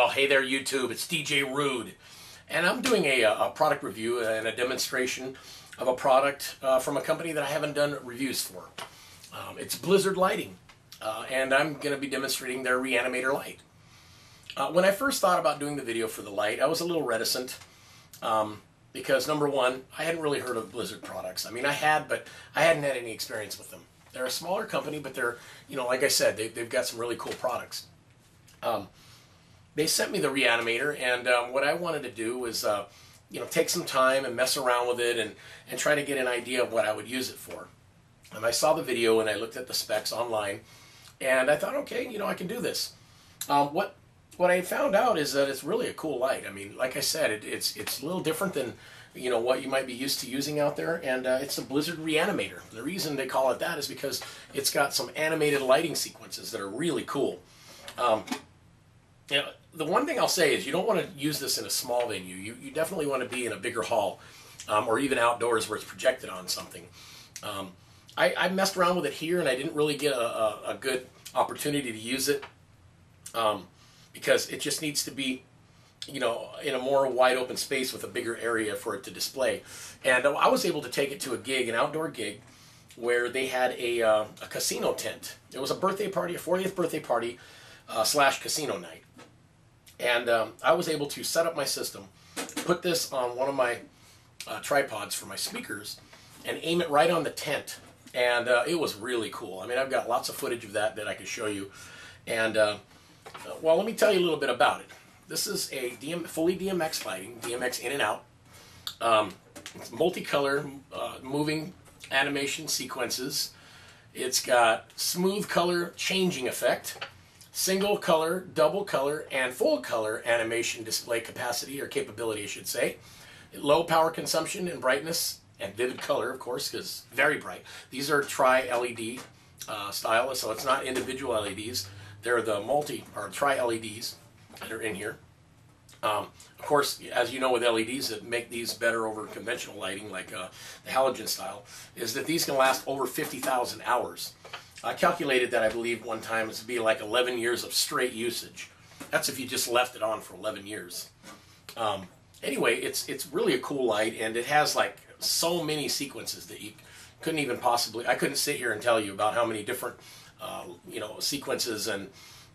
Well, hey there YouTube, it's DJ RuDe, and I'm doing a product review and a demonstration of a product from a company that I haven't done reviews for. It's Blizzard Lighting, and I'm going to be demonstrating their Reanimator light. When I first thought about doing the video for the light, I was a little reticent because number one, I hadn't really heard of Blizzard products. I mean, I had, but I hadn't had any experience with them. They're a smaller company, but they're, like I said, they've got some really cool products. They sent me the Reanimator, and what I wanted to do was, take some time and mess around with it and try to get an idea of what I would use it for. And I saw the video and I looked at the specs online, and I thought, okay, I can do this. What I found out is that it's really a cool light. I mean, like I said, it's a little different than what you might be used to using out there, and it's a Blizzard Reanimator. The reason they call it that is because it's got some animated lighting sequences that are really cool. The one thing I'll say is you don't want to use this in a small venue. You definitely want to be in a bigger hall or even outdoors where it's projected on something. I messed around with it here and I didn't really get a good opportunity to use it because it just needs to be in a more wide open space with a bigger area for it to display. And I was able to take it to a gig, an outdoor gig, where they had a casino tent. It was a birthday party, a 40th birthday party / casino night. And I was able to set up my system, put this on one of my tripods for my speakers, and aim it right on the tent. And it was really cool. I mean, I've got lots of footage of that I can show you. And, well, let me tell you a little bit about it. This is a fully DMX lighting, DMX in and out. It's multicolor, moving animation sequences. It's got smooth color changing effect, single color, double color, and full color animation display capacity, or capability I should say. Low power consumption and brightness, and vivid color, of course, because very bright. These are tri-LED style, so it's not individual LEDs. They're the tri-LEDs that are in here. Of course, as you know with LEDs that make these better over conventional lighting, like the halogen style, is that these can last over 50,000 hours. I calculated that, I believe, one time to be like 11 years of straight usage. That's if you just left it on for 11 years. Anyway, it's really a cool light, and it has like so many sequences that you couldn't even possibly, I couldn't sit here and tell you about how many different sequences and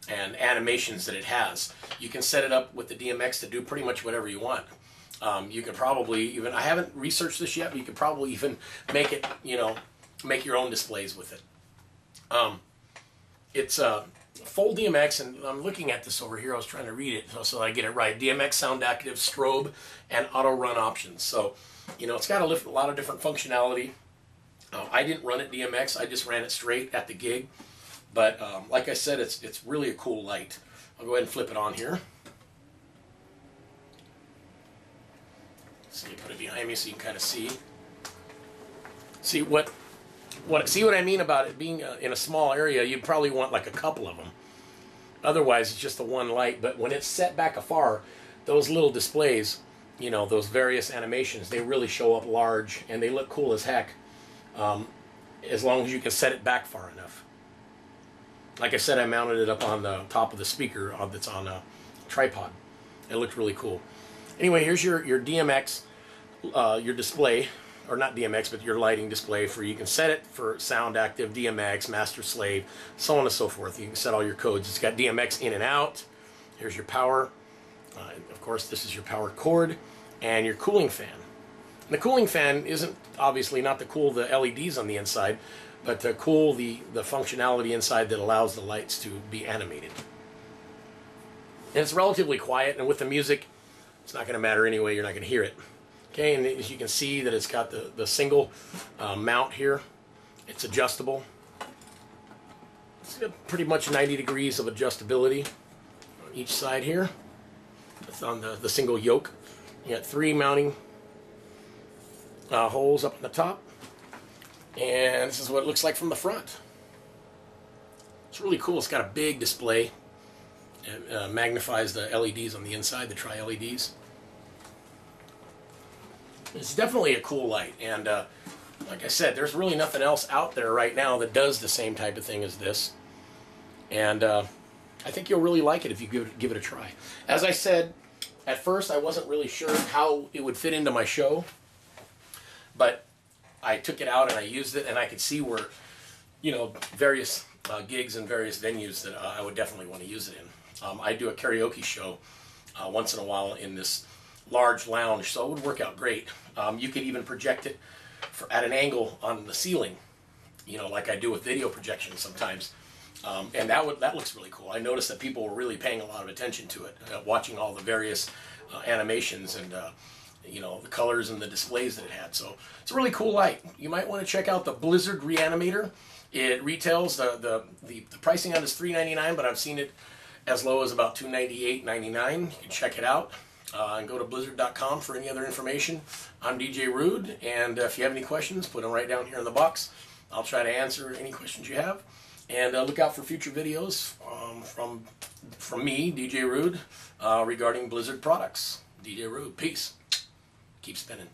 animations that it has. You can set it up with the DMX to do pretty much whatever you want. You could probably even, I haven't researched this yet, but you could probably even make it, make your own displays with it. It's full DMX, and I'm looking at this over here. I was trying to read it so I get it right. DMX sound active, strobe, and auto run options. So, it's got a lot of different functionality. I didn't run it DMX. I just ran it straight at the gig. But like I said, it's really a cool light. I'll go ahead and flip it on here. So you put it behind me so you can kind of see. See what I mean about it being in a small area. You'd probably want like a couple of them. Otherwise, it's just the one light. But when it's set back afar, those little displays, those various animations, they really show up large and they look cool as heck. As long as you can set it back far enough. Like I said, I mounted it up on the top of the speaker that's on a tripod. It looked really cool. Anyway, here's your DMX, your display. Or not DMX, but your lighting display you can set it for sound active, DMX, master slave, so on and so forth. You can set all your codes. It's got DMX in and out. Here's your power. Of course, this is your power cord and your cooling fan. And the cooling fan isn't obviously not to cool the LEDs on the inside, but to cool the functionality inside that allows the lights to be animated. And it's relatively quiet, and with the music, it's not going to matter anyway. You're not going to hear it. Okay, and as you can see that it's got the single mount here. It's adjustable. It's got pretty much 90 degrees of adjustability on each side here. That's on the single yoke. You got 3 mounting holes up on the top. And this is what it looks like from the front. It's really cool. It's got a big display. It magnifies the LEDs on the inside, the tri-LEDs. It's definitely a cool light, and like I said, there's really nothing else out there right now that does the same type of thing as this. And I think you'll really like it if you give it a try. As I said, at first I wasn't really sure how it would fit into my show, but I took it out and I used it, and I could see where, you know, various gigs and various venues that I would definitely want to use it in. I do a karaoke show once in a while in this large lounge, so it would work out great. You could even project it at an angle on the ceiling, you know, like I do with video projections sometimes. And that looks really cool. I noticed that people were really paying a lot of attention to it, watching all the various animations and you know, the colors and the displays that it had. So it's a really cool light. You might want to check out the Blizzard Reanimator. It retails, the pricing on it is $3.99, but I've seen it as low as about $298.99. You can check it out and go to blizzard.com for any other information. I'm DJ RuDe, and if you have any questions, put them right down here in the box. I'll try to answer any questions you have. And look out for future videos from me, DJ RuDe, regarding Blizzard products. DJ RuDe, peace. Keep spinning.